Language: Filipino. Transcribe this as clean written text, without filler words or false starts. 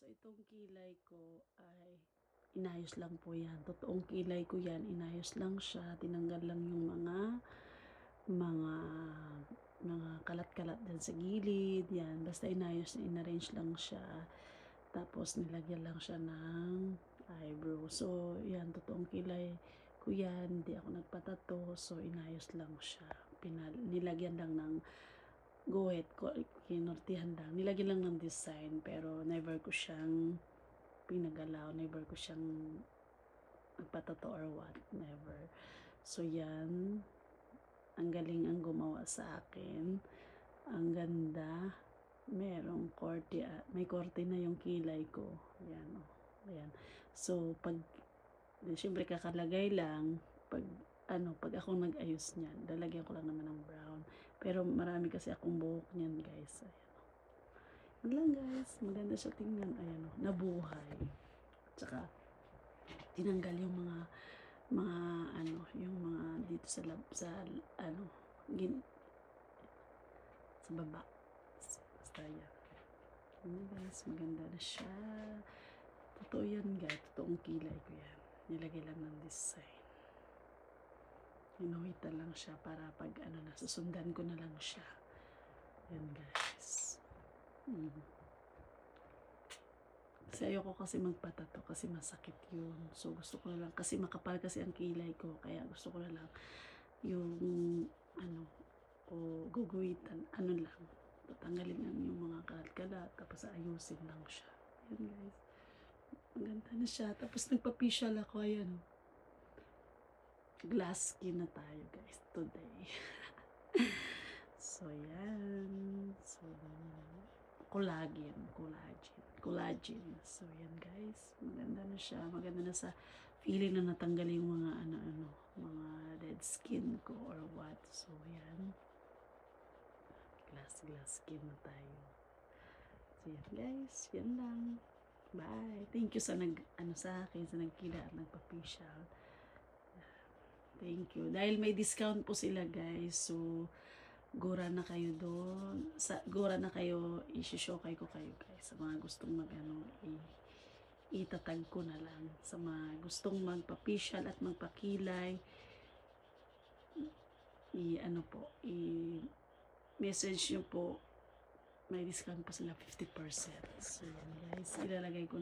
So, itong kilay ko ay inayos lang po yan. Totoong kilay ko yan. Inayos lang siya. Tinanggal lang yung mga mga kalat-kalat dyan sa gilid. Yan. Basta inayos, inarrange lang siya. Tapos, nilagyan lang siya ng eyebrow. So, yan. Totoong kilay ko yan. Hindi ako nagpatato. So, inayos lang siya. Nilagyan lang ng guhit ko, kinortihan lang. Nilagyan lang ng design, pero never ko siyang pinagalaw, never ko siyang nagpatato or what, never. So yan, ang galing ang gumawa sa akin. Ang ganda. Merong korte, may korte na yung kilay ko. Yan, oh. Ayan. So, siyempre kakalagay lang, pag ako nag-ayos niyan, lalagyan ko lang naman ng brown. Pero marami kasi akong buhok niyan, guys. Ayan. Yan lang, guys. Maganda siya tingnan. Ayan, oh, nabuhay. Tsaka, tinanggal yung mga yung mga dito sa sa baba. Basta yan. Ayan, guys. Maganda na siya. Totoo yan, guys. Totoong kilay ko yan. Nilagay lang ng design. Inuhitan lang siya para pag susundan ko na lang siya. Yan, guys. Kasi ayoko kasi magpatato kasi masakit yun. So gusto ko na lang, kasi makapal kasi ang kilay ko, kaya gusto ko na lang yung o guguhitan, lang, tatanggalin lang yung mga kalat-kalat, tapos ayusin lang siya. Yan, guys. Maganda na siya. Tapos nagpa-facial ako, ayan. Glass skin na tayo, guys, today. So, yan. So, collagen. So, yan, guys. Maganda na siya. Maganda na sa feeling na natanggal yung mga mga dead skin ko or what. So, yan. Glass skin na tayo. So, yan, guys. Yan lang. Bye. Thank you sa sa akin, sa nagkila at nagpa-facial. Thank you. Dahil may discount po sila, guys. So, gura na kayo doon. Gura na kayo, isi-showkay ko kayo, guys. Sa mga gustong itatag ko na lang. Sa mga gustong magpa-facial at magpa-kilay, message nyo po. May discount po sila 50%. So, yan, guys. Ilalagay ko